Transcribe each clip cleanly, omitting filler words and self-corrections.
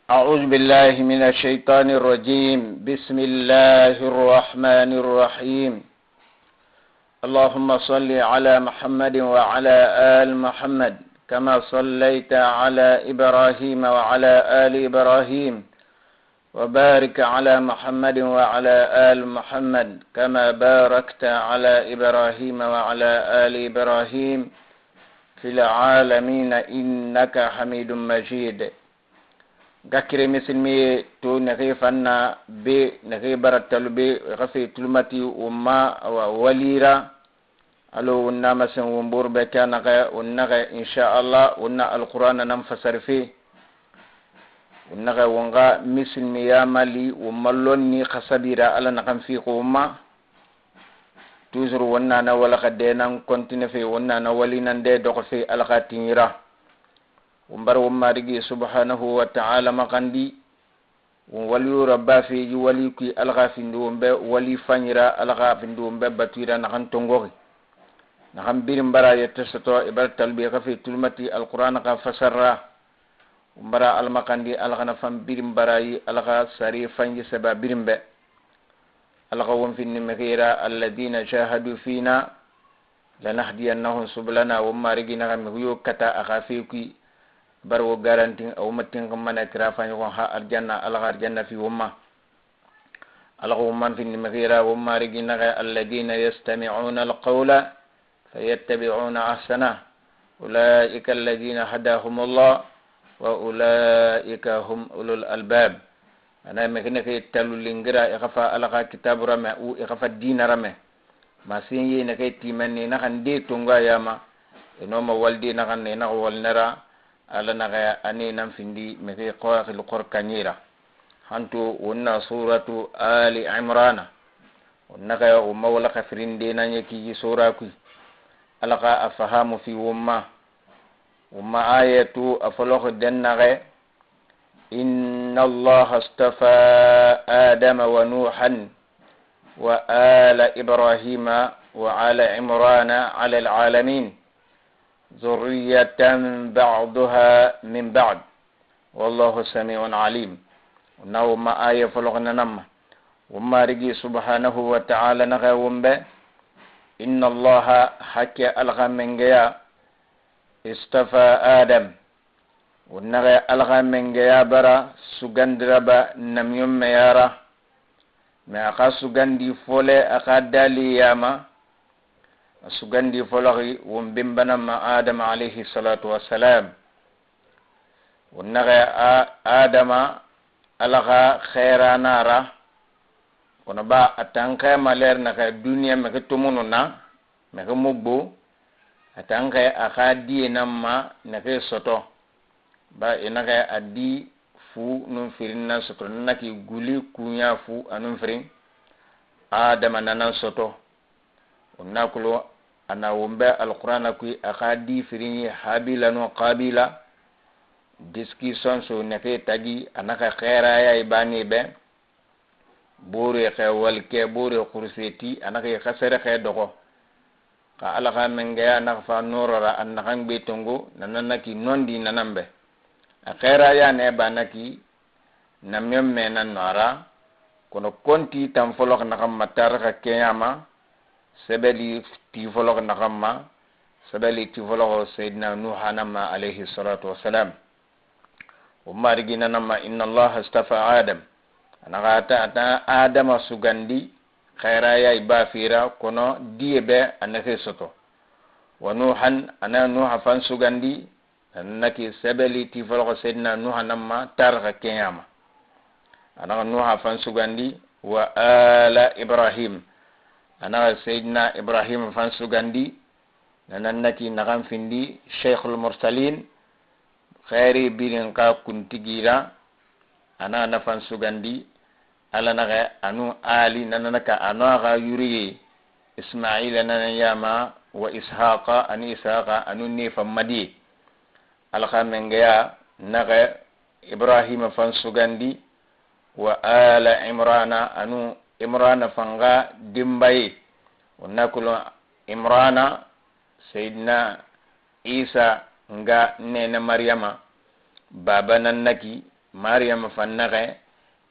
أعوذ بالله من الشيطان الرجيم. بسم الله الرحمن الرحيم. اللهم صل على محمد وعلى آل محمد كما صليت على إبراهيم وعلى آل إبراهيم وبارك على محمد وعلى آل محمد كما باركت على إبراهيم وعلى آل إبراهيم في العالمين إنك حميد مجيد. Gakire misilmi to nake fanna be nake baratal be gafe tulmati umma wa walira alo wonna masan wombor be kana ga wonna insha Allah wonna alquran nam fasarfi wonna ga wonga misilmi ya mali ummallon ni khasabira ala nakam fi umma toujours wonna na wala kadenan continue fi wonna na walinan de do fi alqatinira umbar marigi subhanahu wa ta'ala makandi wali rabba fi wali ki alga findu be wali fanyira alga findu be batira na kan tongoki na kan birim bara yatasato ibar talbi ka fi tulmati alquran ka fasarra umbara almakandi alga na fam birim barayi alga sari fanyi saba birim be alga won fi nimira alladina jahadu fina lanahdiyannahum sublana marigi na kan yo kata akafi ki barwo garanting aw matin kamana krafani ko ha aljanna aljanna fi umma alghumman fi nimira umma rigina alladina yastami'una alqawla fayattabi'una ahsana ulaika alladina hadahumullah wa ulaika hum ulul albab ana mekene ke talulingira ikhafa alqa kitab rama u ikhafa dinarame masinyi ne ke timani na kan de tunga yama enoma waldi na kan ne na walnara ala naga ani nam findi meke qawaqil qur'anira hantu wonna suratu ali imran wonna ga umma wala kafrinde nanye ki sura ku alqa afahamu fi umma ayatu afalokh dennaga inna allaha astafa adama wa nuhan wa ala ibrahima wa ala imrana ala alalamin ذرية بعضها من بعد والله سميع عليم. ونو ما آية فلغنا نما وما رجي سبحانه وتعالى نغاوم به إن الله حكى ألغى من جيا استفى آدم ونغى ألغى من جيا برا سجندربا نميم ميارا ما أخا سجندي فولي أخا دالي ياما sugandi folori won bimbana ma adam alayhi salatu wassalam wonnaga adama alaga khairanara kono ba atanka maler naka dunia meke tumununa meke mugbo atanka aka die namma nake soto ba inaga adi fu nun firinna soto naki guli kunya fu anun firin adama nanan soto onnakulo ana wombe alqur'ana ku akadi firini habila no qabila discussion so neke tagi anaka khaira ya ibani be bore khawal ke bore kurseti anaka khasere khay dogo ka alaka menga na fa norara anaka be tongo nananaki nondi nanambe akhaira ya ne banaki namyem menan nara kono konti tam folok nakam matar ka kiyama sebeli ti folok nakama sebeli ti folok sayyidina nuh anama alayhi salatu wassalam umma rigina nama inna allah astafa adam anagata ata adam sugandi khairaya ibafira kono diebe anake soto wa nuhan ana nuh fan sugandi annaki sebeli ti folok sayyidina nuh anama taraka kiyama ana nuh fan sugandi wa ala ibrahim ana sayyidina ibrahim fan sugandi nanannaki nakam findi shaykhul mursalin khairi bilin ka kuntigira ana nafan sugandi ala naga anu ali nananaka anaga yuri ismail nanayama wa ishaqa ani ishaqa anu ni famadi alkhamengaya naga ibrahim fan sugandi wa ala imrana anu imrana fanga dimbai wanakulo imrana sayyidina isa nga nena maryama baba nan naki Maryam fannage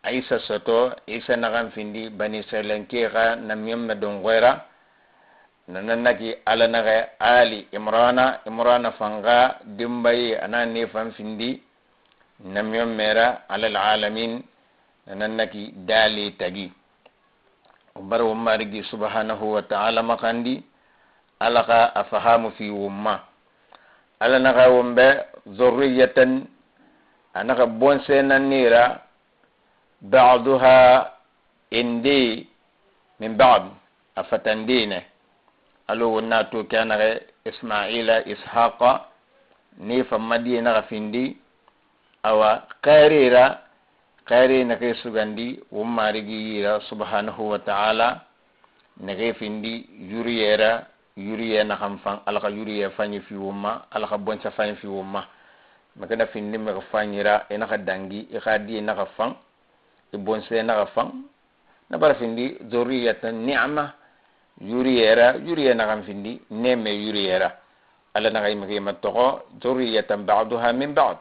Isa soto Isa nagan findi bani selenke ga namyam na dongwera nanannaki ala nage ali imrana fanga dimbayi anani fan findi namyam mera alal alamin nanannaki dali tagi bar marigi subhanahu wa ta'ala makandi alaka afahamu fi umma ala naga wumbe zurriyatan anaka bonse nanira ba'daha indi min ba'd afatandine alo wonna to kana ismaila ishaqa ni fa madina findi awa qarira na kai sugandi wumarigi yira subhanahu wa ta'ala na kai findi yuriye na hamfan alaka yuriye fanyi fi wumma alaka boncha fanyi fi wumma makana findi me fanyira ina ka dangi ikadi na ka fan ibonse na ka fan na bar findi zuriyatan ni'ma yuriye na kan findi neme yuriyera ala na kai me matoko zuriyatan ba'daha min ba'd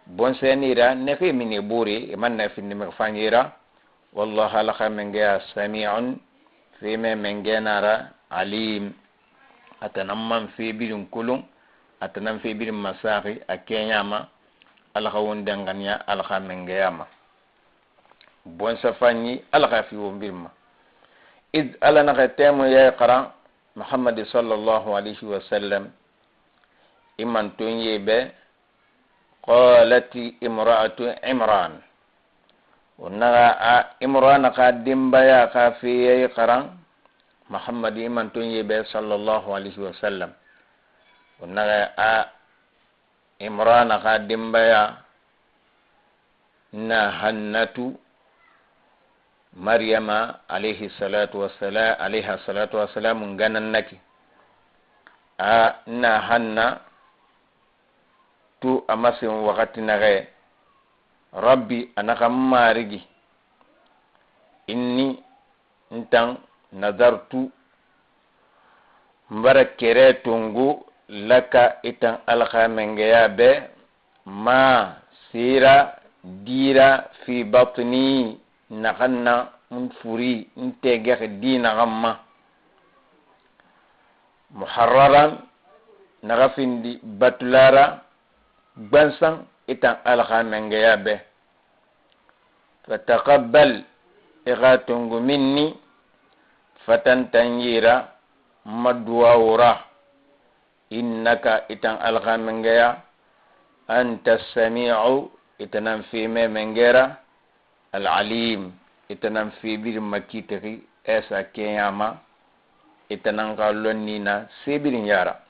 bonsenira neke mini buri man na finni me fanyira wallahi ala khamenge sami'un fi me mengenara alim atanamman fi bilun kulun atanam fi bilun masari akenyama ala khawon danganya ala khamenge yama bonsa fanyi ala khafi wombirma id ala na temu ya qara muhammad sallallahu alaihi wasallam iman tunyebe قالت امرأة عمران ونغا عمران قادم بيا خافي قران محمد من تنيب صلى الله عليه وسلم ونغا عمران قادم بيا نهنة مريم عليه الصلاة والسلام عليها الصلاة والسلام غننك نهنة tu amasin wakati nage rabbi anaka marigi inni ntang nazartu mbara kere tungu laka itang alkhamengeya be ma sira dira fi batni nakanna furi ntege dina gamma muharraran nagafindi batulara bansan itan alkhamengeya be fataqabbal igatungu minni fatantanyira madwawra innaka itan alkhamengeya anta sami'u itanan fi memengera alalim itanan fi bir makitri esa kiyama itanan kalonnina sibirin yara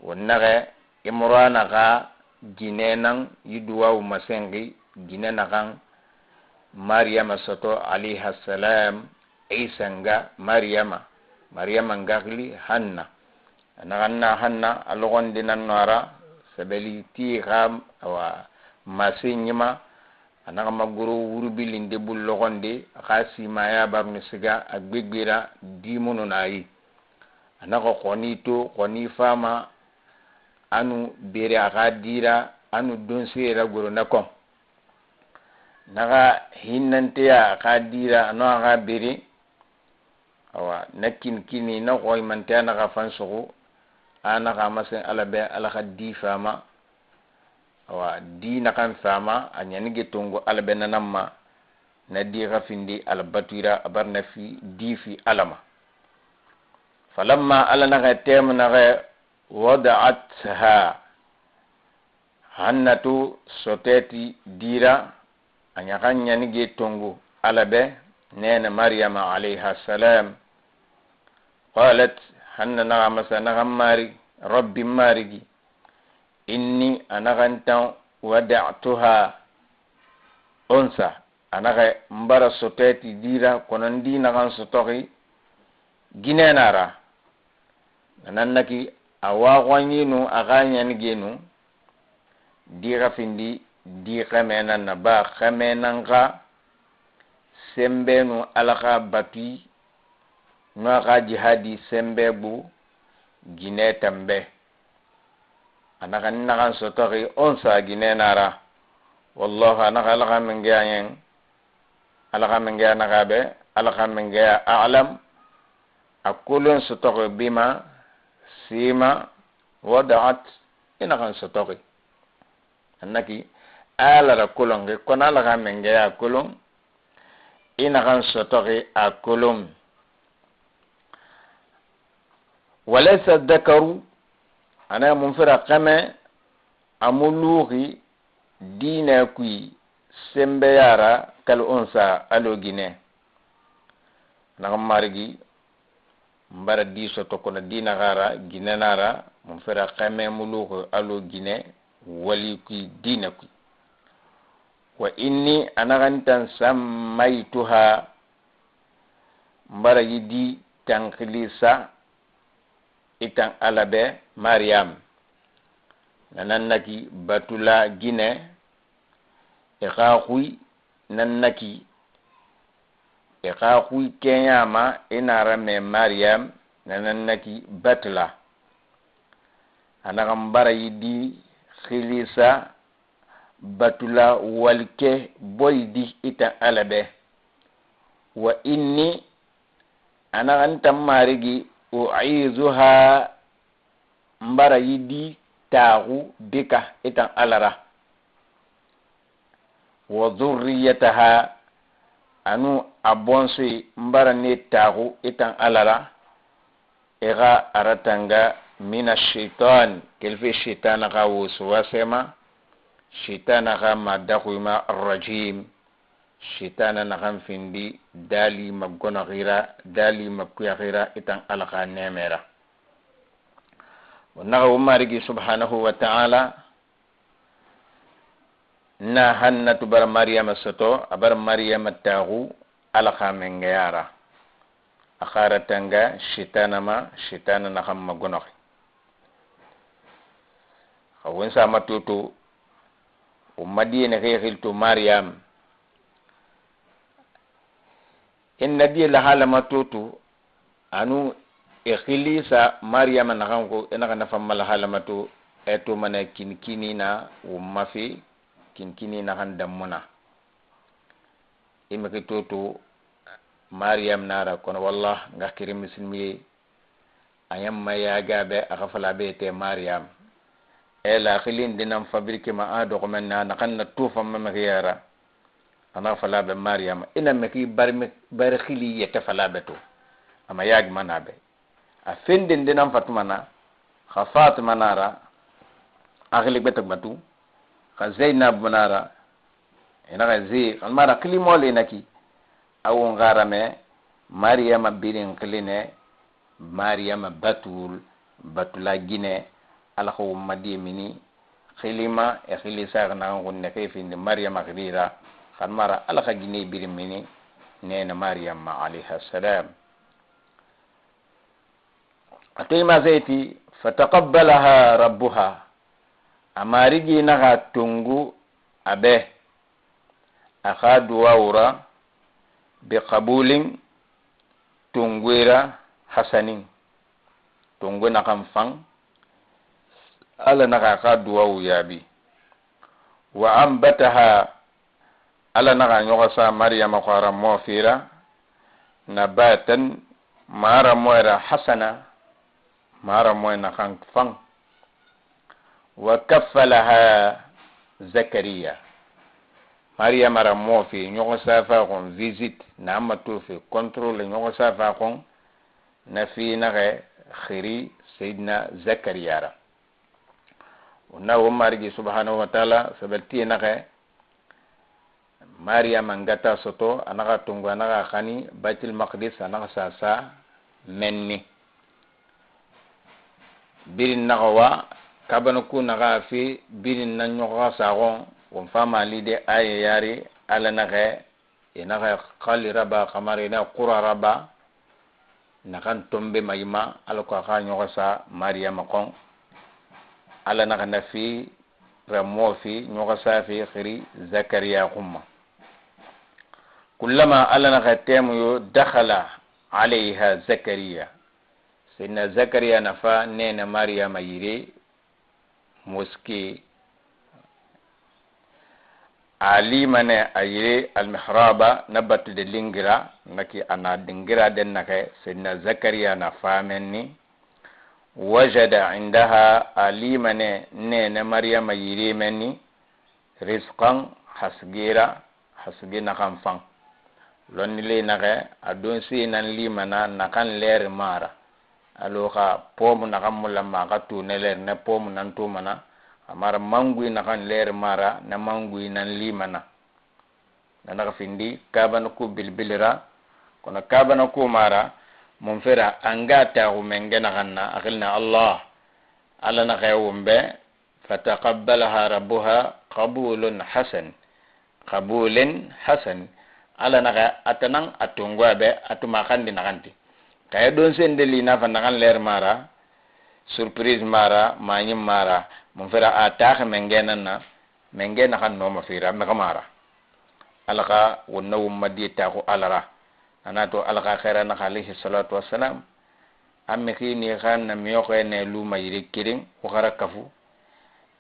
wonnage imrana ga ginenan yuduwa masengi ginena kan maryama soto alaiha salam isanga maryama ngakli hanna hanna alogon dinan nara sabeli ti kham wa masinyima anaka maguru wurbilinde bul logonde khasi maya barni siga agbegbira dimuno nayi anaka koni fama anu bere aga dira anu donsera goro nakom naga hinnanteya aga dira anu aga bere awa nakin kini na koy mantea naga fansugu anaka masen alabe alaka di fama awa di nakan fama anyanige tongo alabe nanamma na di gafindi albatira abarna fi di fi alama falamma ala naga tem naga wada'atha hannatu soteti dira anyakanya nige tongu alabe nena maryama alayha salam qalat hanna nagamasa nagamari rabbi marigi inni anagantan wada'tuha unsa anaga mbara soteti dira konondi nagan sotoki ginenara nanannaki awa gwanyinu aganya ngenu dira findi di khamena na ba khamena nga sembenu alaka bati no ga jihadi sembebu gine tambe anaka nagan sotori onsa gine nara wallahu anaka alaka min gaya yen alaka min gaya nakabe alaka min gaya a'lam akulun sotoki bima sima wada'at ina kan sotoki annaki alara kulon kono alaka min gaya kulun ina kan sotoki akulun walaysa dhakaru ana munfira kame amuluhi dina kui sembe yara kal unsa alo gine na marigi mbara diso to kono dina gara gine nara munfira kame muluhi alo gine wali kui dina kui wa inni anagantan sammaituha mbara yidi tankilisa itan alabe Maryam nanannaki batula gine ikhaakhui nannaki ikhaakhui kenyama inara me Maryam nanannaki batula anagam bara yidi khilisa batula walke boydi itan alabe wa inni anagantam marigi u'izuha mbara yidi taagu bika itan alara wa dhurriyataha anu abonsi mbara ne taagu itan alara ega aratanga mina shaitan kelfe shaitana ga waswasema shaitana ga madakhuma arrajim shaitana na kan findi dali magona gira dali makuya gira itan alaka nemera wanaga umarigi subhanahu wa ta'ala na hannatu bar maryama soto abar maryama tagu alaka mengayara akharatanga shaitana na kan magona khawin sa matutu ummadiyene khiltu maryam inna di la hala matutu anu ikhilisa maryama nakanko ina kana famala hala matu eto mana kinkini na ummafi kinkini na handamuna imake toto maryam nara kono wallah ngakiri muslimi ayamma ya gabe akafala bete maryam ela khilin dinam fabrike ma ado ko menna nakanna tufa mamakiyara ana fala be maryam ina meki bar khili yete fala beto ama yag manabe a fendin dinam fatmana khafat manara akhli betak batu kha zainab manara ina ga zi almara khili mole naki awu ngarame maryam birin khiline maryam batula gine alakhu madi mini khilima e khilisa na ngunne kayfin maryam akhdira mara alaka gine birim mini nena maryam alayha salam atayma zaiti fataqabbalaha rabbuha amarigi naga tungu abe akhadu wawra biqabulin tungwira hasanin tungu nakam fang ala naga akhadu wawu yabi wa ambataha ala naga nyogosa maryama khara mofira nabatan mara moira hasana mara moina kan fang wa kaffalaha zakariya maryama ra mofi nyogosa fa kon visit na amatu fi control nyogosa fa kon na fi naga khiri sayyidina zakariya ra na umarigi subhanahu wa ta'ala sabati naga maryam ngata soto anaka tungu anaka khani baitul maqdis anaka sasa menni birin nagawa kabana ku naga fi birin nan nyoga sagon won fama lide ay yari ala naga inaka khali raba kamari na qura raba nakan tombe mayima ala ko kha nyoga sa maryam kon ala naga nafi ramo fi nyoga sa fi khiri zakariya khumma كلما ألنا ختم دخل عليها زكريا سيدنا زكريا نفا نين مريم يري مسكي ali mane ayire al mihraba nabatu de lingira naki ana dingira den nake sidna zakariya na famenni wajada indaha ali mane ne maryama yire menni rizqan hasgira kan fang lonni le nake adon si nan limana nakan ler mara aloka pomu nakan mulama ka tu ne ler ne pomu nan tu mana amara mangui nakan ler mara na mangui nan limana naka findi kabana ku bilbilira kono kabana ku mara mun fera angata ko mengena kanna akilna Allah ala na kayumbe fataqabbalaha rabbuha qabulun hasan ala naka atanang atungwa be atumakan di nakanti kaya don sendeli na fandakan ler mara surprise mara manyim mara mun fera ataka mengena kan no mafira mekamara alaka wonna wumadi ta ko alara anato alaka khaira na alayhi salatu wassalam amme khini khan na miyo ko ne lu mayri kiring ko khara kafu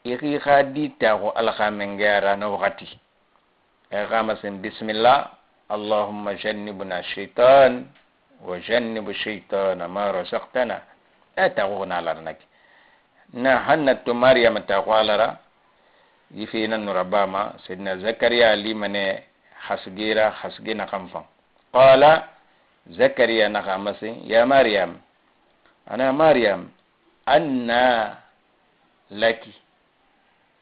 iki khadi ta ko alaka mengera na wakati kama sen bismillah allahumma jannibna syaitan wa jannibu syaitana ma razaqtana ta ko na alara nak na hannatu maryam ta ko alara yifina nurabama sidna zakariya limane hasgina kamfang qala zakariya nakamasi ya maryam ana maryam anna laki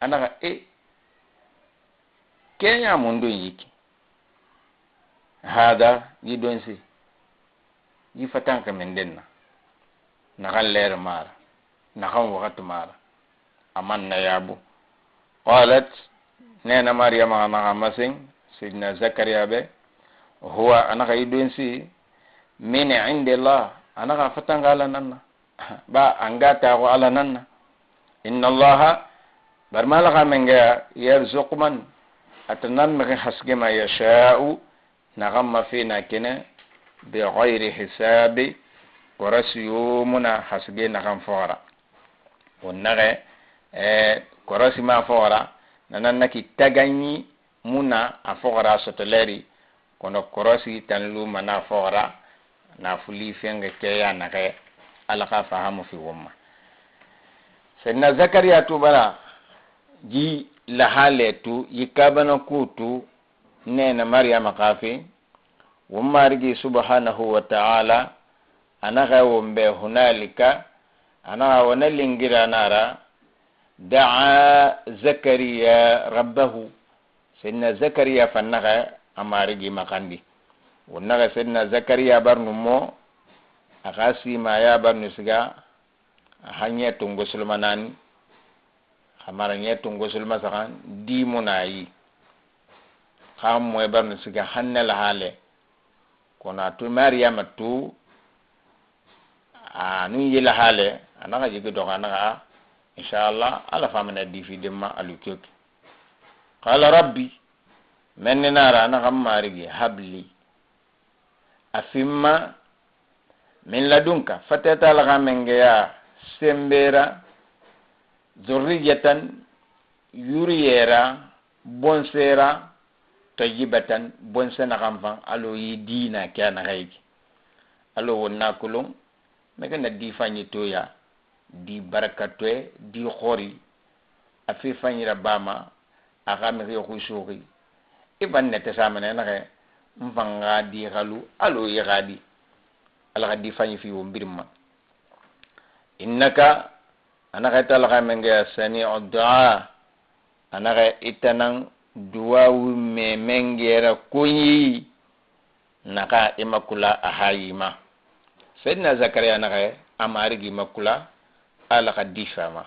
ana kenya mundu yiki hada yidonsi yifatan kamendenna nakan ler mara nakan wakati mara amanna yabu qalat nena maryam ana masing sidna zakariya be huwa ana idunsi min indillah ana fatanga ala nanna ba angata ko ala nanna inna allaha barmala kamenga yarzuqu man atanan me hasge ma yasha'u nagamma fina kene bi ghairi hisabi wa rasyumuna hasge nakam fora wonnare korasi ma fora nananna ki taganyi muna afora sotoleri kono korosi tanlu mana fora na fuli fenge keya nake alaka fahamu fi wumma senna zakariya tubara ji lahaletu yikabana kutu nena maryama kafi wumma rigi subhanahu wa ta'ala anaka wumbe hunalika anaka wanalingira nara da'a zakariya rabbahu sidna zakariya fannaga amarigi makandi wonnaga sidna zakariya barnu mo akasi ma ya barnu siga hanya tungo sulmanani hamaranya tungo sulma sakan di munayi kham mo barnu siga hannal hale kona tu maryam tu anu yila hale anaka jigi do anaka inshallah ala famana di fi demma alukek qala rabbi من نرى أنا غماري هبلي أفيما من لدنك فتتلغى من جيا سمبرا ذرية يريرا بونسيرا طيبة بونسنا غمفان ألو يدينا كان غيك ألو وناكلون مكان دي فاني تويا دي بركة دي خوري أفي فاني رباما أغامي خشوغي iban ne tesamane nake mfanga di galu alo yagadi ala di fanyi fi wombirma innaka anaka talaka menga sami'u du'a anaka itanan du'a me mengera kunyi naka imakula ahayima sayyidina zakariya naka amarigi makula ala di fama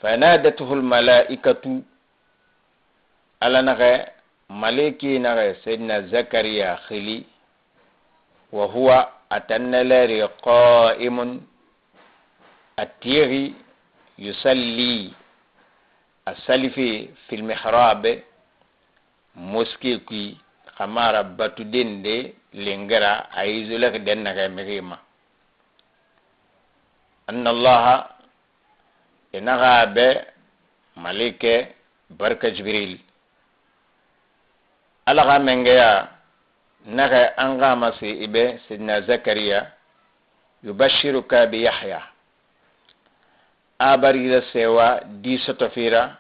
fanadatuhu al malaikatu ala naka maliki naka sayyidina zakariya khili wa huwa atannalari qa'imun atiri yusalli asalifi fil mihrab moski ki khamara batu dende lengara ayizulak den naka mirima anna allaha inaga be malike barka jibril alaga mengeya naga anga masi ibe sidna Zakariya yubashiruka bi Yahya abarira sewa di sotofira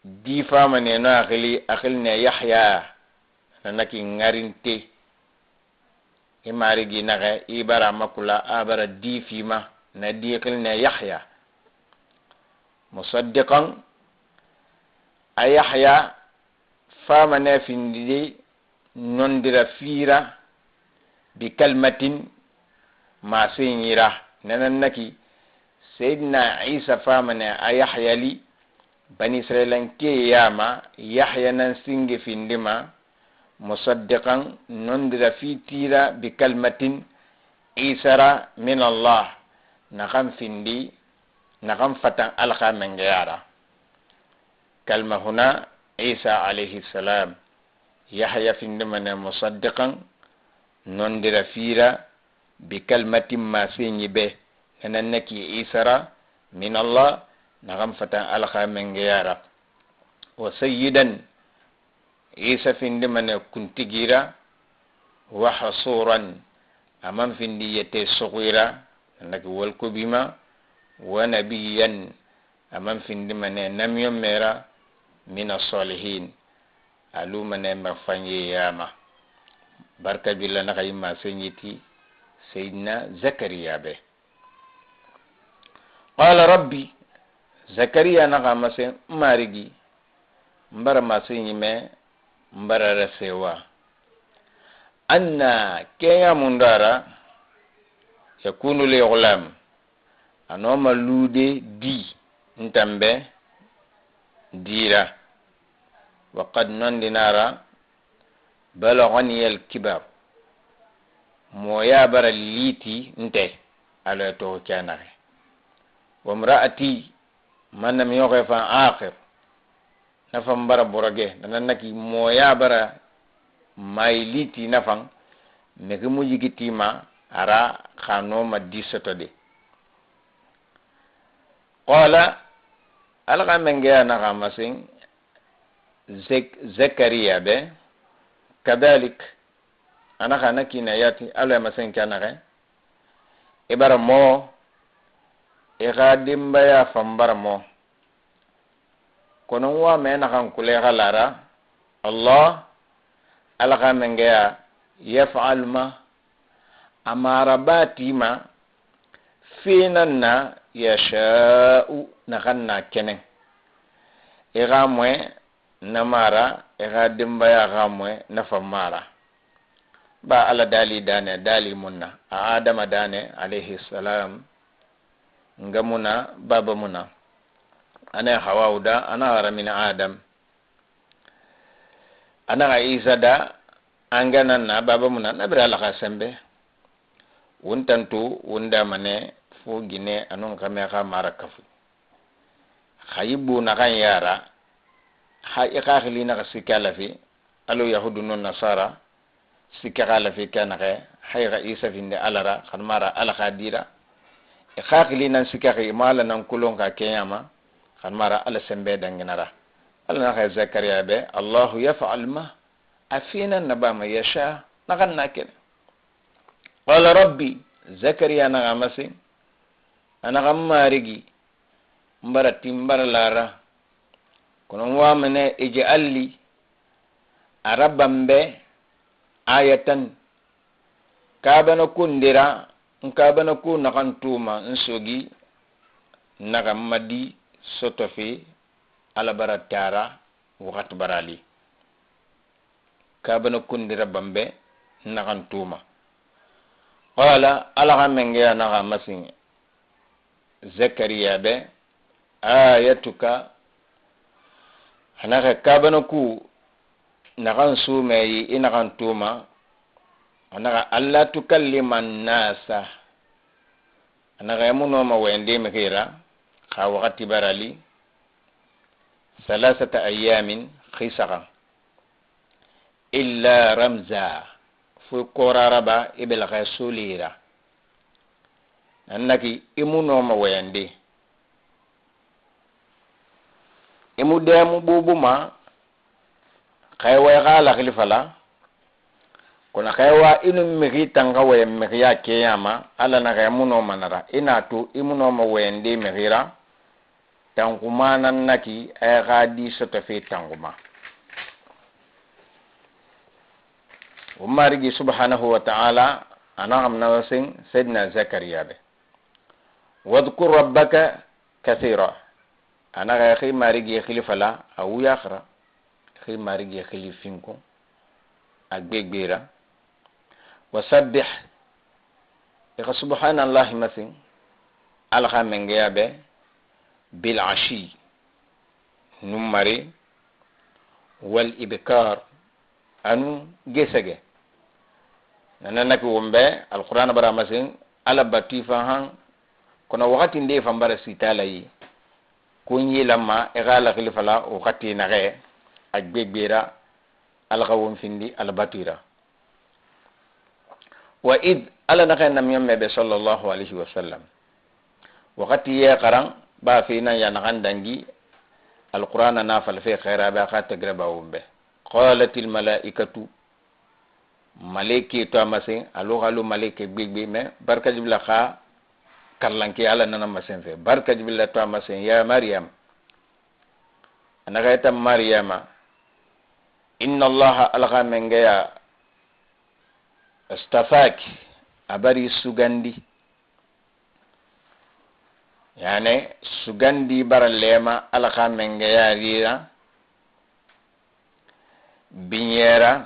di fama ne no akhil ne Yahya nanaki ngarinte imari gi naga ibara makula abara di fima na di akhil ne Yahya musaddiqan Yahya fama ne findi nondira fira bi kalmatin ma sinyira nanannaki sayyidina Isa fama ne Yahya li bani Israilan ke yama Yahya nan singe findima musaddiqan nondira fitira bi kalmatin isara min Allah nakam findi nakam fatan alqa mengayara kalma huna Isa alayhi salam Yahya findima ne musaddiqan nondira fira bi kalmatin ma sinyibe nanannaki isara min Allah nakam fatan alqa mengayara wa sayyidan Isa findima ne kuntigira wa hasuran amam findi yete sugira naki walko bima wa nabiyan amam findima ne namyom mera min as-salihin aluma ne mafanye yama barka billa naka yimma senyiti sayyidina Zakariya be qala rabbi Zakariya naka mase marigi mbara masenyime mbara rasewa anna kenya mundara yakunu li ghulam anoma lude di ntambe dira waqad nandinara balaghani al-kibar moya bara liti nte ala to kanare wa imraati manam yoxe fa akhir nafam bara borage nanaki moya bara may liti nafang meke mujigitima ara khano ma disoto de qala alqa mengeya naga masing Zakariya be kadalik ana khana kinayati ala masing kanare ibara mo igadimba ya fambara mo kono wa mena kan kule galara Allah alqa mengeya yaf'al ma amara batima finanna yasha'u nakanna kenen igamwe namara igadimba ya gamwe nafamara ba ala dali dane dali munna adama dane alayhi salam ngamuna baba muna ana hawauda ana ara min adam ana Isa da angana na baba muna nabira ala sembe wuntantu wunda mane fo gine anon kame ka marakafu khayibu na kan yara ha iqakhli na sikala fi alo yahudu non nasara sikala fi kana ke hayga Isa finde alara khan mara ala khadira iqakhli nan sikakhi mala nan kulon ka kenyama khan mara ala sembe danginara ala na khay Zakariya be Allah yaf'al ma afina nabama yasha nakan nakel qala rabbi Zakariya na amasi ana gammarigi mbara timbara lara kono wa mene ij'alli arabambe ayatan kabana kundira nkabana ku nakantuma nsogi nagamadi sotofi ala baratara wakat barali kabana kundira bambe nakantuma qala ala menge na masin Zakariya be ayatuka hanaka kabana ku nakan sumeyi inakan tuma anaka alla tukalliman nasa anaka yamuno ma wende mekira kha wakati barali salasata ayamin khisaka illa ramza fu koraraba ibel khasulira annaki imuno ma wende imu demu bubuma khaywa gala khilfala kuna khaywa inu migi tanga we migi ya kiyama ala na ga muno manara ina to imuno ma wende migira tanguma nan naki ay gadi soto fi tanguma umarigi subhanahu wa ta'ala ana amna wasin sayyidina zakariya be wadhkur rabbaka kathira ana ga khi marigi khilfala awu yakhra khi marigi khilifinko agbegbera wasabbih ya subhanallahi masin alha mengeya be bil ashi numari wal ibkar anu gesege nanana ko wombe alquran bara masin ala batifa han kono wakati nde fambara sitala yi kunyi lamma egala khilfala wakati nage agbegbera alqawum findi albatira wa id ala naka nam yamme be sallallahu alaihi wasallam wakati ya qarang ba fina ya nakan dangi alquran na fal fi khaira ba kha tagraba wombe qalatil malaikatu malaiki to amasin alu malaiki gbegbe me barka jibla kha kallanki ala nana masin fe barka jibla to amasin ya maryam anagaita maryama inna allaha alqa mengaya astafaki abari sugandi yani sugandi baralema alqa mengaya rira binyera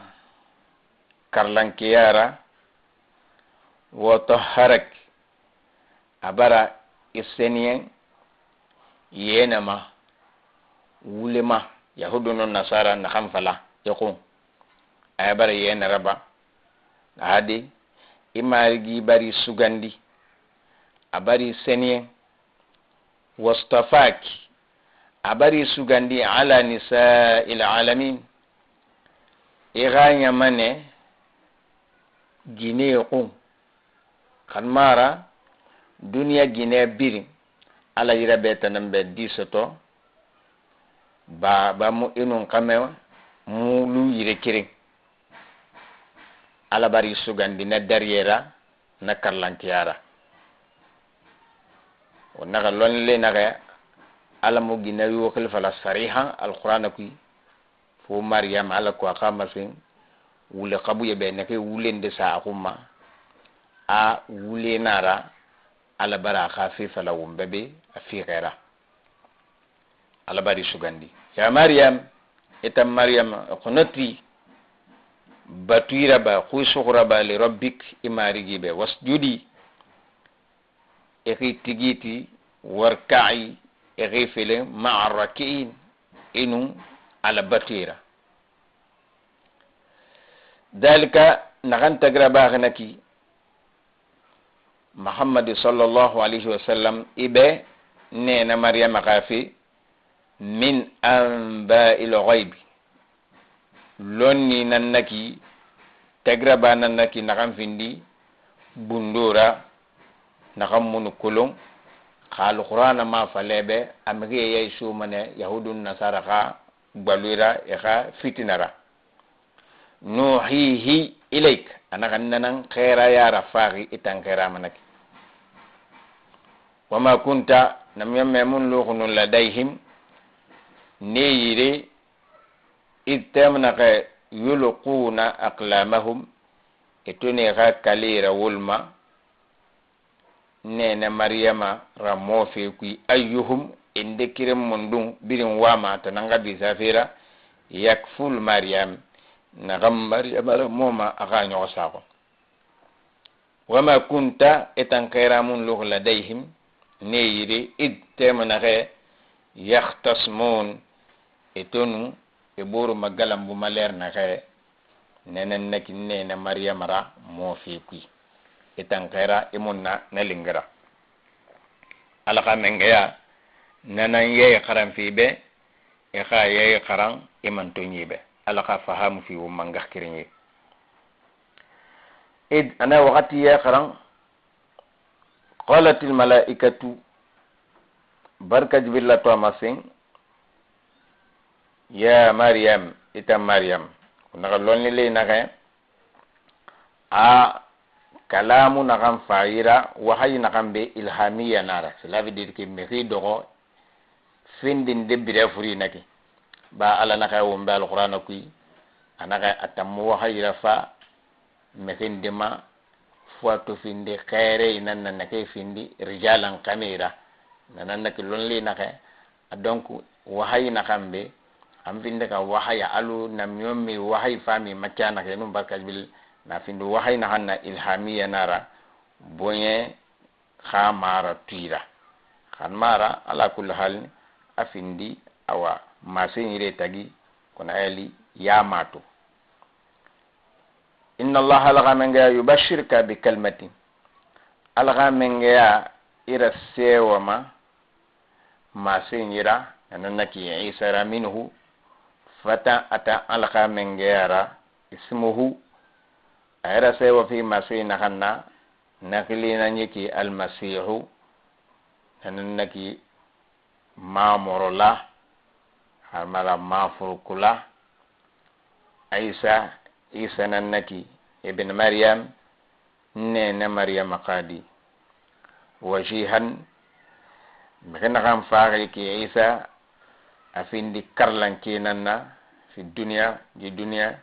karlankiyara wa tahharak abara isenien yenama wulema yahudun nasara na khamfala yaqum ayabara yena raba hadi imarigi bari sugandi abari senien wastafaki abari sugandi ala nisa'il alamin iganya mane gine yaqum khanmara dunia gine biri ala yira betanan be disoto ba mu inun kamewa mu lu yire kirin ala bari sugandi na derrière na karlantiara wonaka lonle naga ala mu gina yo khilfa la sariha alquran ku fo maryam ala ko khamasin wule qabu yebe ne kay wulende sa akuma a wule nara ala bara khafifa la wumbe afi ghaira ala bari sugandi ya maryam ita maryam qunati batuira ba khusura ba li rabbik imarigi be wasjudi eki tigiti warka'i eki fele ma'a raki'in inu ala batuira dalika nagan tagra baghnaki muhammad sallallahu alaihi wasallam ibe nena maryam qafi min anba'il ghaib lonni nannaki tagraba nannaki nakam findi bundura nakam munu kulung khal qur'ana ma falebe amge yesu mane yahudun nasara kha balira e kha fitinara nuhihi ilayk anakan nanan khaira ya rafaqi itan khaira manaki wama kunta nam yamun lughun ladayhim neyire ittamnaka yulquna aqlamahum etune ga kalira wulma nena maryama ramo fe kui ayyuhum inde kirem mundum birin wama tananga bisafira yakful maryam nagam maryama moma aga nyosako wama kunta etan khayramun lugh ladayhim neyire ittamnaka yakhtasmun etonu eboro magalam bu maler na kay nenen nak nena maryam ra mo fi kui etan khaira imunna na lingara ala kamenga nanan ye kharam fi be e kha ye kharam iman to nyibe ala kha fahamu fi umanga kirinyi id ana waqti ya kharam qalat al malaikatu barka jibril to masin ya maryam ita maryam naka lonni le naka a kalamu nakam faira wahayi nakam be ilhamiya nara cela veut dire que meki dogo findin de bire furi naki ba ala naka wombe alqur'ana kui anaka atamu wahayira fa mekin dima fuatu findi khaire inan nake findi rijalan kamera nanan naki lonli naka donc wahayi nakambe am finde ka wahaya alu namyomi wahayi fami makana ke num barka bil na findi wahayi na hanna ilhamiya nara bonye khamara tuira khamara ala kulli hal afindi awa masini tagi kuna ali ya matu inna allaha alghamanga yubashshirka bi kalmatin alghamanga ira sewama masinyira nanaki isa ra minhu fata ata alghamanga yara ismuhu ayra sewa fi masina hanna nakilina nyiki almasihu nanaki mamurullah hamala mafurukula isa nanaki ibn maryam nene maryam qadi wajihan makana kam faari ki isa afindi karlan kinanna fi dunya di dunya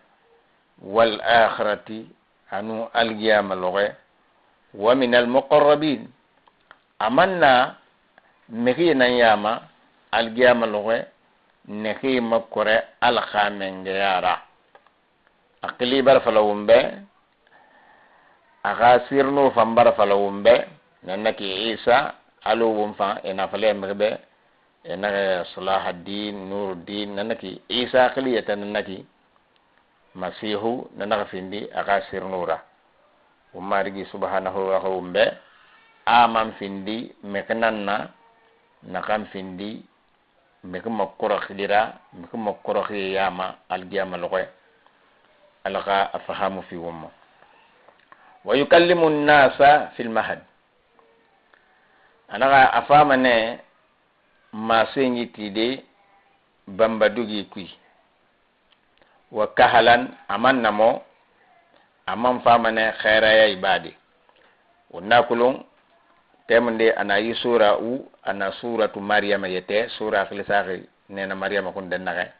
wal akhirati anu al qiyam loge wa min al muqarrabin amanna mekina yama al qiyam loge neki makore al khamenge yara akili bar falawumbe aga sirnu fambar falawumbe nanaki isa alu wumfa ena fale mebe ena salahuddin nuruddin nanaki isa akiliyata nanaki masihu nanaka findi aga sirnura umarigi subhanahu wa ta'ala amam findi mekananna nakam findi mekuma koro khidira mekuma koro khiyama algiyama lokoy alqa afahamu fi wumma wa yukallimu an-nasa fil mahad anaga afama ne masenyi tide bambadugi kui wa kahalan amannamo amam fama ne khaira ya ibadi unakulun temende ana yi sura u ana suratu maryam yete sura khilisaqi nena maryam kun dennaga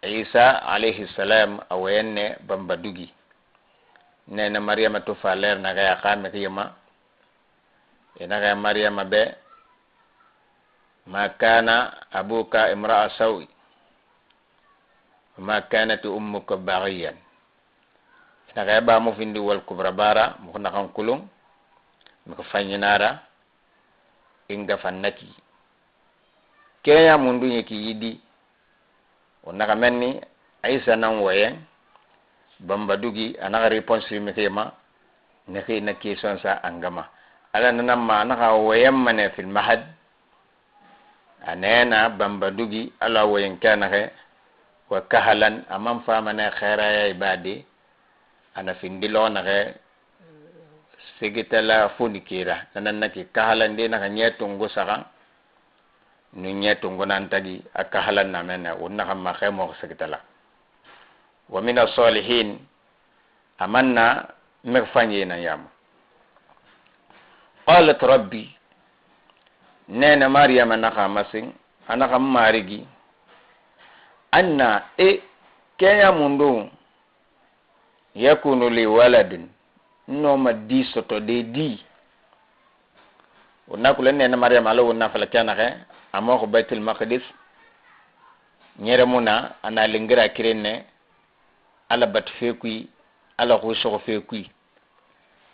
isa alayhi salam awenne bambadugi nena maryam to faler naga ya khame kiyama enaga maryam be ma kana abuka imra'a sawi ma kanat ummuka baghiyan enaga ba mo findi wal kubra bara mo nakan kulung ko fanyinara inga fannaki keya mundu yeki yidi onaka menni aisa nan waye bambadugi anaka réponse mi kema ne kay na question sa angama ala nanamma naka wayem mane fil mahad anena bambadugi ala wayen kana ke wa kahalan amam famane khaira ya ibadi ana findilo na ke segitala funikira nanannaki kahalan de naka nyetungo saka nu nyetungo nantagi akahalan namena wonna ma khemo segitala wa min as-salihin amanna megfanyina yam qalat rabbi nena maryam naka masin anaka marigi anna kaya mundu yakunu li waladin no ma di soto de di wonna kulen ne maryam ala wonna fala kana ke amoko baitul maqdis nyere muna ana lingira kirenne ala bat fekui ala ko so fekui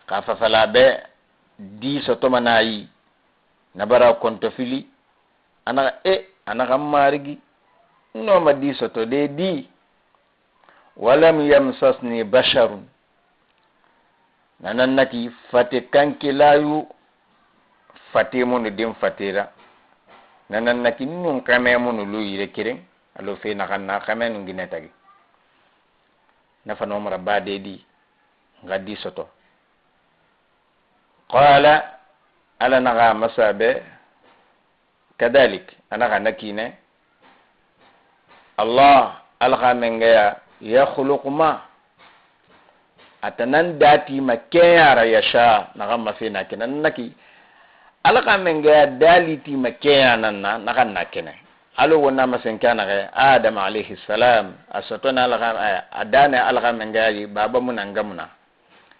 ka fa fala be di soto manayi nabara konto fili ana ana marigi no ma di soto de di walam yamsasni basharun nanannaki fate kanke layu fate monu dim fatira nanannaki nun kame monu lu yire kiren alo fe nakanna kame nun ginetagi nafa no mara bade di ngadi soto qala ala naga masabe kadalik anaga nakine Allah alaka menga ya khuluqu ma atanan dati ma kayara yasha naga mafina kenan naki alaka menga daliti ma kayana na naga nakene alo wona masenkana ga adam alayhi salam asatona alaka adana alaka menga yi baba munangamuna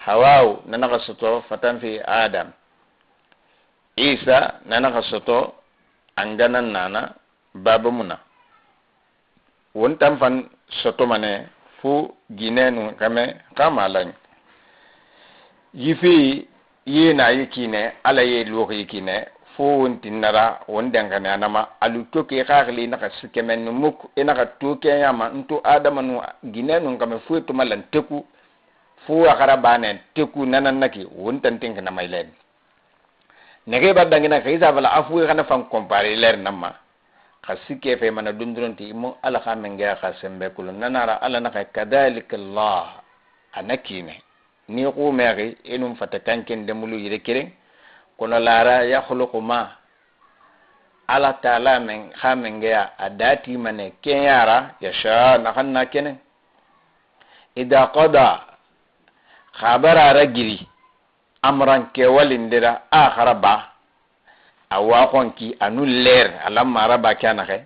hawaw nanaga soto fatan fi adam isa nanaga soto anganan nana baba muna wontam fan soto mane fu ginenu kame kamalan yifi yina yikine ala ye lo yikine fu wontinara wondangane anama alu toke khagli naka sikemen muk enaka toke yama nto adama nu ginenu kame fu to malan teku fu akara bane teku nanan naki wontan tinga na mailen nege badangina kaisa bala afu kana fan compare ler namma khasike fe mana dundronti mo ala khamenga khasembe kulu nanara ala naka kadhalika allah anakine ni ko meri enum fatakanken demulu yire kire kono lara ya khuluqu ma ala taala men khamenga adati mane kenyara yasha nakanna kene ida qada khabara ragiri amran ke walindira akhara ba awa konki anu ler alam maraba kana ke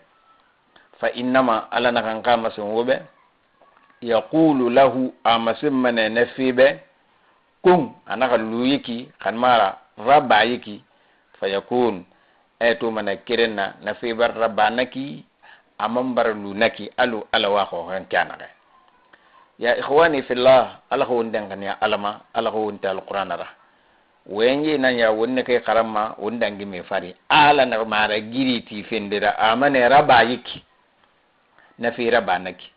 fa innama ala nakan kama sun wobe yaqulu lahu amasimane nafibe kun anaka luyiki kan mara rabba yiki fayakun eto mana kirenna nafibar rabbanaki amambar lunaki alu alawa ko kan kana ke ya ikhwani fillah ala ko ndangan ya alama ala ko nta alquran ra wenye nan ya wonne kay karama wondangi me fari ala na mara giriti fendira amane raba yiki na fi rabanaki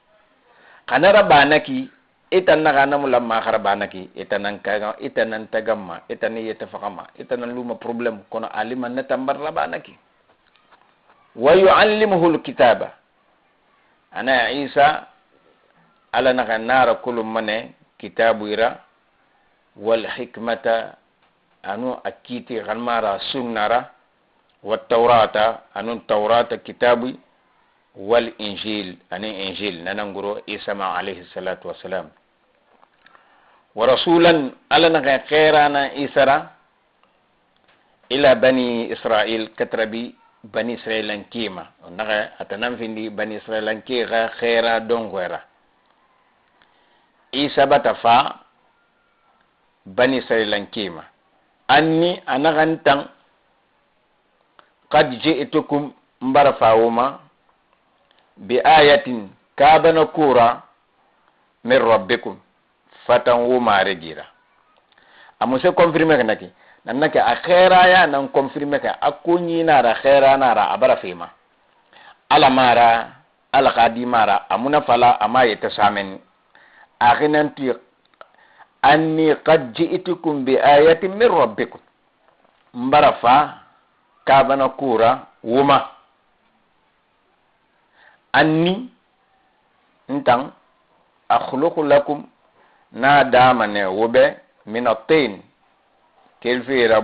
kana rabanaki itan na kana mulamma kharabanaki itanan kaga itanan tagamma itani yetafaqama itanan luma problem kono aliman na tambar rabanaki wa yuallimuhu alkitaba ana isa ala na kanara kulum mane kitabu ira wal hikmata anu akiti ganmara sunnara wat tawrata anu tawrata kitabu wal injil ani injil nananguro isa ma alayhi salatu wassalam wa rasulan ala na khairana isara ila bani israil katrabi bani israilan kima naga atanam findi bani israilan ki khaira dongwera isa batafa bani israilan kima anni anagantan qad ji'tukum mbarafawuma bi ayatin kabana kura min rabbikum fatan wuma regira amuse confirmer kanaki nanake akhira ya nan confirmer ka akunyi nara khaira nara abara fema ala mara ala qadimara amuna fala amaye tasamen akhinanti anni qad ji'tukum bi ayatin min rabbikum mbarafa kabana kura wuma anni ntang akhluqu lakum na damane wobe min at-tin kelfira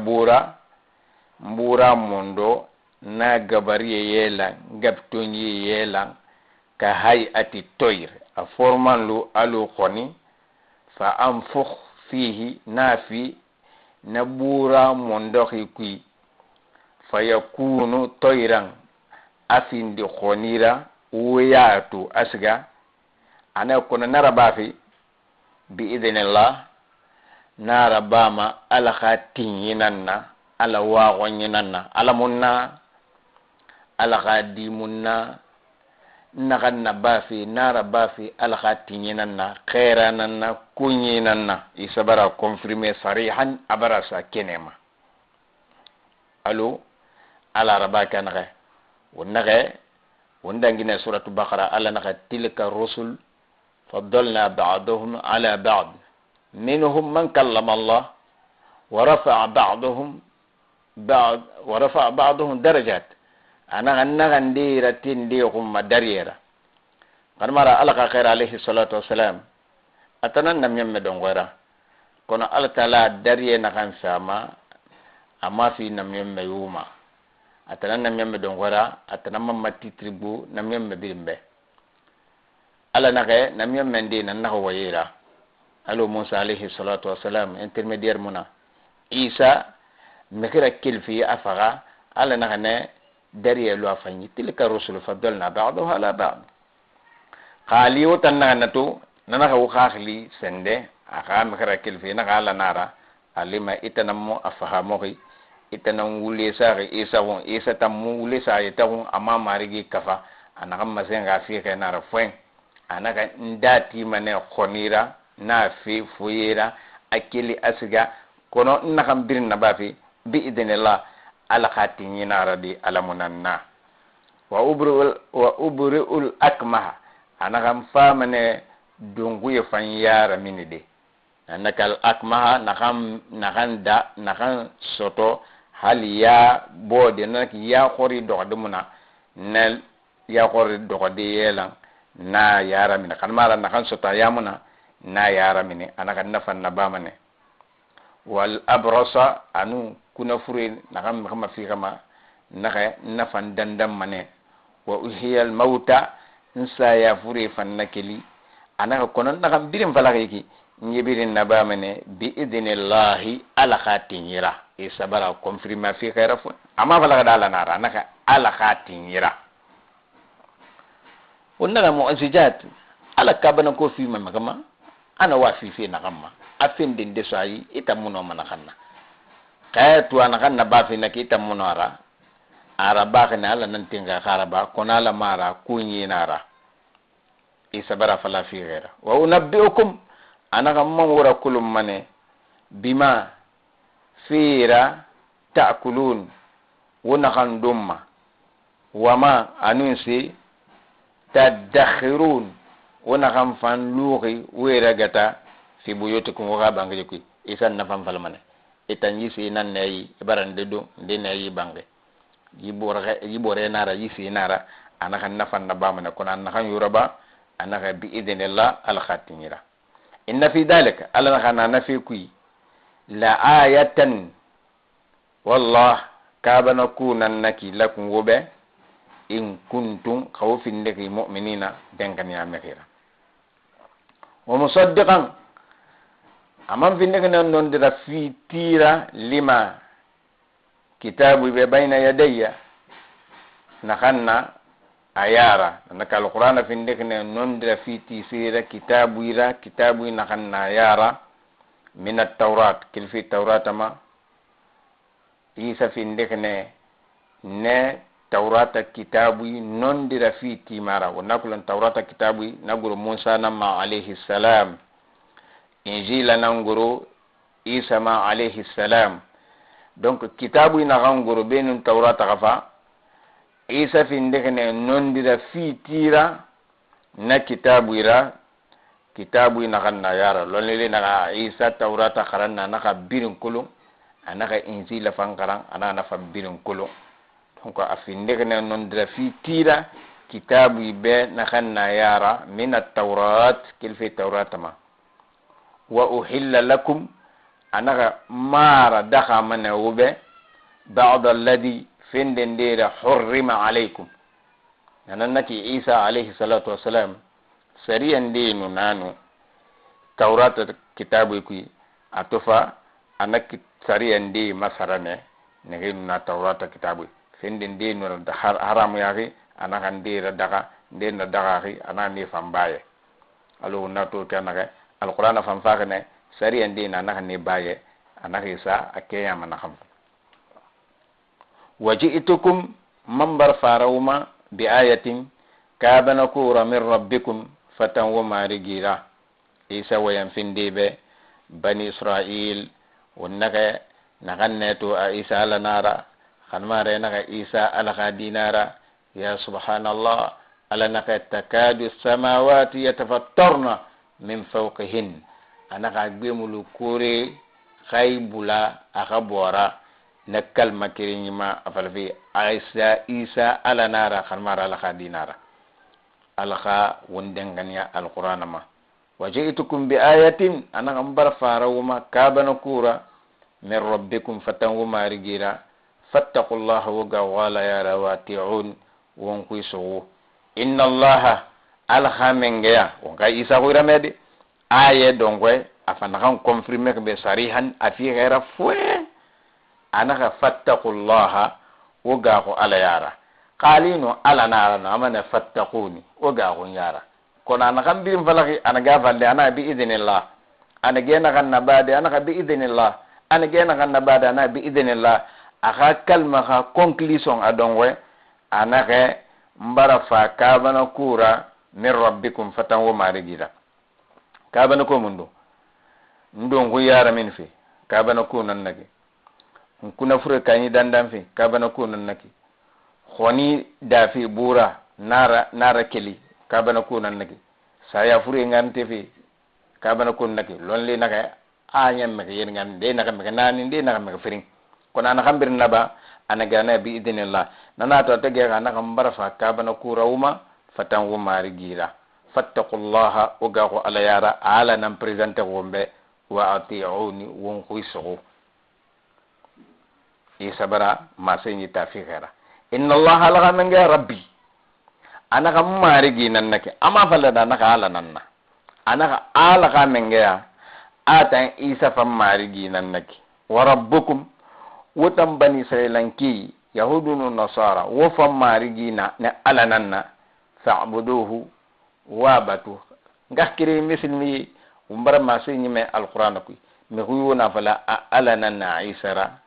mbura mondo na gabariye yela gabtonyi yela ka hayati toyr a forman lu alu khoni fa anfukh fihi nafi nabura mondo khikui fayakunu toyran afindi khonira wiyatu asga ana kono narabafi bi idinillah narabama ala khatinyanna ala waqonyanna ala munna ala khadimunna naganna bafi narabafi ala khatinyanna khairanna kunyanna isabara confirmer sarihan abarasa kenema alo ala rabaka naga wonnaga wondangina suratu baqara ala naga tilka rusul faddalna ba'dahum ala ba'd minhum man kallama Allah wa rafa'a ba'dahum darajat ana ganna ndira tindi humma dariyera karmara ala ka khair alayhi salatu wassalam atanan nam nyamme dongora kono ala taala dariye na kan sama amma fi nam nyamme yuma atanan nam nyamme dongora atanan mamma titribu nam nyamme bilimbe ala naka namya mende nan naka wayira alo Musa alayhi salatu wassalam intermédiaire muna Isa mekira kilfi afaga ala naka ne dariya lo afanyi tilka rusul faddalna ba'dahu ala ba'd khali utanna natu nana ka khali sende aka mekira kilfi naka ala nara alima itanammo afahamoki itanam wule sa Isa won Isa tam wule sa yetawon ama marigi kafa anaka masenga fi kenara fwen anaka ndati mane khonira na fi fuyira akili asiga kono nakam birin na bafi bi idinillah ala khatin yinara di alamunanna wa ubri'ul akmaha anaka famane dungu ye fanyara minide anaka al akmaha nakam soto hali ya bode naki ya khori dogadumuna nel ya khori dogadi yelan na yara mine kan mara na kan sota yamuna na yara mine anaka nafan na bamane wal abrasa anu kuna fure na kan kama fi kama naka nafan dandam mane wa uhiyal mauta insa ya fure fan nakeli anaka konon na kan birim falaki nyibirin na bamane bi idnillahi ala khatin yira e sabara confirma fi khairafu amma falaka dala nara naka ala khatin yira ونرى معجزات على كابنا كوفي مكما أنا وافي في نغمة أفين دين دساي إتمنو من خنا كأت وانا خنا بافي نك إتمنو أرا أرا باخنا على ننتينغا خاربا كنا مارا كوني نارا إسبرا فلا في غيره وأنبئكم أنا غمم ورا كل مني بما فيرا تأكلون ونخن دم وما أنسي tadakhirun wana kam fan lugi wera gata fi buyutikum wa bangi ku isan na fam falmane itan yisi nan nayi barande do de nayi bangi yibore nara yisi nara anaka nafan na bamane kono anaka yuraba anaka bi idnillah al khatimira inna fi dalika alla khana na fi ku la ayatan wallah kabana kunan naki lakum wobe in kuntum khawfin laki mu'minina denkan ya mekira wa musaddiqan amam fi nek non dira fi tira lima kitabu be bayna yadayya nakhanna ayara naka alquran fi nek non dira fi tisira kitabu nakhanna ayara min at-taurat kil fi tauratama isa fi nek ne taurata kitabu non dira fi timara wa nakulan taurata kitabu naguro Musa nama alayhi salam injila nanguro Isa ma alayhi salam donc kitabu na ganguro benun taurata kafa Isa fi ndekene non dira fi tira na kitabu na kanna yara lolele na Isa taurata karanna naka birin kulum anaka injila fankaran anana fa birin kulum donc afinde kene non dira fi tira kitabu be na khanna yara min at-taurat kil fi tauratama wa uhilla lakum anaka mara dakha mana ube ba'd alladhi finden dira hurrima alaykum nanaki Isa alayhi salatu wassalam sariyan dinu nanu taurata kitabu ku atofa anaki sariyan di masarane ngin na taurata kitabu finden de no haram yaaki anakan de daga de na daga ki anani fambaye alu nato kanaka alquran fam faakane sari andi na nakan ni baye anaki sa akeya manakam waji'tukum mambar farawma bi ayatin kabana kura min rabbikum fatan wa marigira Isa wayan findibe bani Israil wonnaka nakanneto Isa la nara khanmare naka Isa ala dinara ya subhanallah ala naka takadu samawati yatafattarna min fawqihin anaka gbemulu kore khaybula akhabora nakal makirinima afalfi Isa ala nara khanmara ala dinara alqa wondenganya alquran ma waji'tukum bi ayatin anaka mbar farawuma kabana kura min rabbikum fatan wa marigira فاتقوا الله وقال يا رواتعون وانكسوا إن الله ala khamengea on ka isa ko ramedi aye dongwe afana kan confirmer be sarihan afi ghaira fue anaka fattaqullaha woga ko ala yara qalino ala nara na amana fattaquni woga ko yara kona na kan birim falaki anaga valle ana bi idinillah ana gena kan nabade ana bi idinillah ana gena kan nabade ana bi idinillah aka kalma ka conclusion adongwe anaka mbara fa kabana kura min rabbikum fatan wo marigida kabana ko mundo ndongo yara min fi kabana ko nan nake kuna fure kanyi dandan fi kabana ko nan nake khoni dafi bura nara keli kabana ko nan nake saya fure ngante fi kabana ko nake lonli naka anyam me yen ngam de naka me nani de naka me firing kona na khambir naba anagana bi idinillah nana to tege kana kambara fa kabana ko rawma fatan wo mari gira fattaqullaha uga ko ala yara ala nam presente wombe wa ati'uni won khuisu isabara masenyi tafikhara inna allaha la nanga rabbi anaka mari ginan nake ama falla da naka ala nanna anaka ala ka menga atan isa fam mari ginan nake wa rabbukum wutam bani israilanki yahudun nasara wo fam mari gina na ala nanna fa'buduhu wa batu ngakire misilmi umbara masenyi me alquran ku me huyuna fala ala nanna isara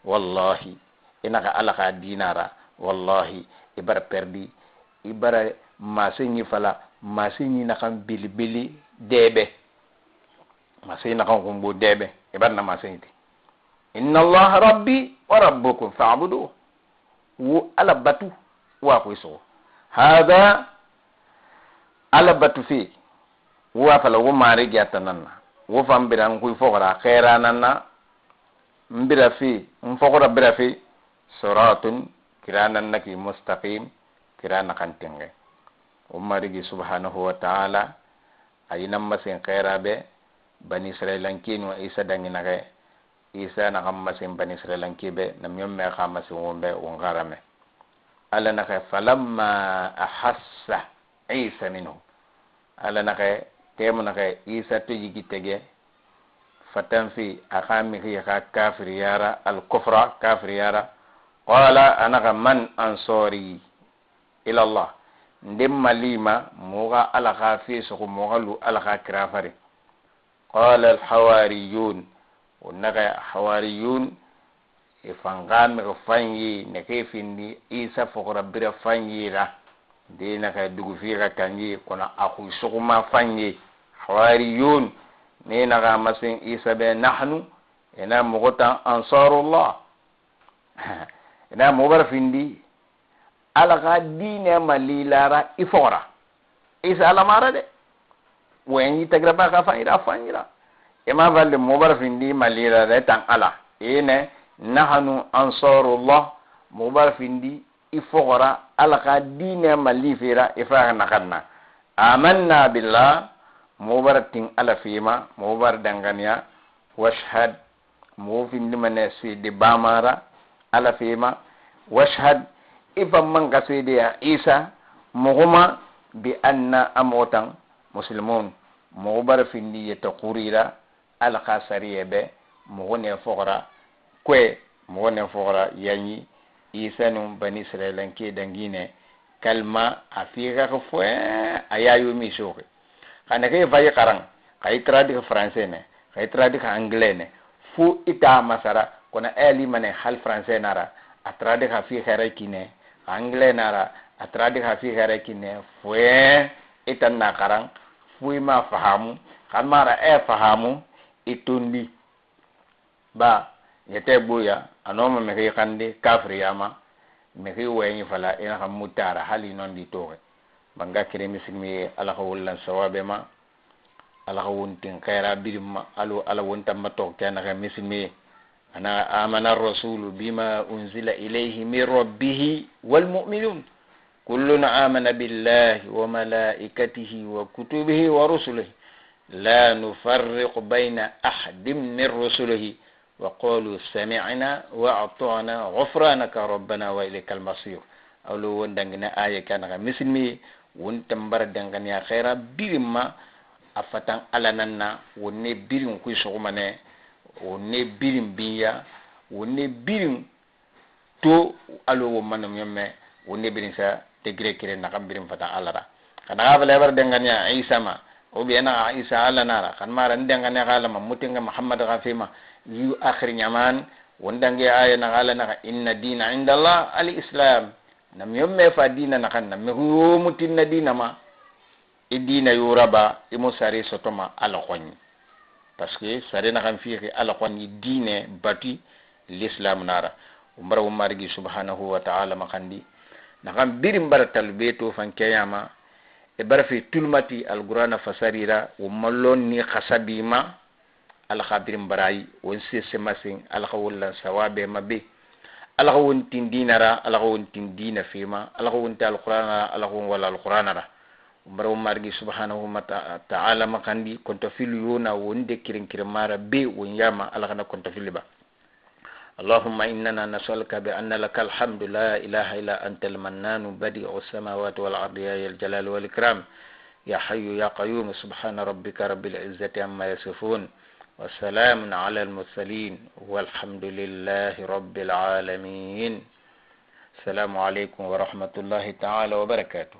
wallahi inaka ala ka dinara wallahi ibara perdi ibara masenyi fala masenyi na kan bilibili debe masenyi na kan kumbu debe ibara na masenyi inna allaha rabbi wa rabbukum fa'budu wa ala batu wa kuiso hada ala batu fi wa fala wo mari gatanana wo fambiran kuy fogora khairanana mbira fi mfogora bira fi suratun kirana naki mustaqim kirana kantenge umari gi subhanahu wa ta'ala ayina masin khairabe bani israilan kinu isa dangina ge isa na masin bani israilan kibe nam yomme khamasin wombe wongarame ala na khay falamma ahassa isa minhu ala na khay temu na khay isa to yigi tege fatan fi akami ka kafir yara al kufra kafir yara qala anaka man ansori ila allah ndim malima muga ala khafi su mugalu ala khakrafari qala al hawariyun unaka hawariyun ifangan me fanyi ne kefindi isa fokora bira fanyi ra de naka dugu fi ka kanyi kona akhu sukuma fanyi hawariyun ne naga masin isa be nahnu ina mugota ansarullah ina mubar findi ala ga dine malilara ifora isa ala mara de wen tagraba ka fanyira ema valle mubar findi malira de tan ala ene nahnu ansarullah mubar findi ifora ala ga dine malifira ifara nakanna amanna billah mubar ting ala fima mubar dangania washhad mufindi mane sidi bamara ala fima washhad ifam manga sidi ya isa muhuma bi anna amotan muslimun mubar findi yetaqurira ala khasariye be muhone fogora kwe muhone fogora yani isa num bani israelan ke dangine kalma afika ko fwe ayayu mi shoke kana ke vaye karang kai tradi français ne kai tradi anglais ne fu ita masara kona eli mane hal français nara atradi ka fi khere kine anglais nara atradi ka fi khere kine fue ita na karang fu ma fahamu kamara fahamu itundi ba yete buya anoma me ke kande kafriyama me ke wenyi fala ina kamutara hali non di toke banga kire misimi ala hawlan sawabe ma ala hawuntin khaira birma ala wonta mato kana ga misimi ana amana ar-rasul bima unzila ilayhi min rabbih wal mu'minun kullun amana billahi wa malaikatihi wa kutubihi wa rusulihi la nufarriqu bayna ahadin min rusulihi wa qalu sami'na wa ata'na ghufranaka rabbana wa ilaykal masir awlo wondangina aya kana ga misimi won tambara dangane khaira birima afatan alananna wonne birin ku sogomane wonne birin biya wonne birin to alo wo manam yemme wonne birin sa degré kire na kam birin fata alara kana ga lebar dangane Isa ma o bi na Isa alanara kan mara dangane kala ma mutinga Muhammad gafima yu akhir nyaman wondange aya na kala na inna dina indallah al-islam nam yomme fa dina na kan nam yo mutinna dina ma idina yuraba imusari sotoma ala khonni parce que sare na kan fiiki ala khonni dine bati l'islam nara umbar umargi subhanahu wa ta'ala makandi na kan birim baratal beto fan kiyama e barfi tulmati alqur'ana fasarira umallon ni khasabima al khabirim barai won sese masin al khawla sawabe mabbe al khawun tindinara al khawun tindina fima al khawun tal qur'ana al khawun wala al qur'ana umbar margi subhanahu wa ta'ala makandi konto filuna wonde kirin kirmara be won yama al khana konto filiba اللهم إننا نسألك بأن لك الحمد لا إله إلا أنت المنان بديع السماوات والأرض يا الجلال والإكرام يا حي يا قيوم سبحان ربك رب العزة عما يصفون وسلام على المرسلين والحمد لله رب العالمين السلام عليكم ورحمة الله تعالى وبركاته.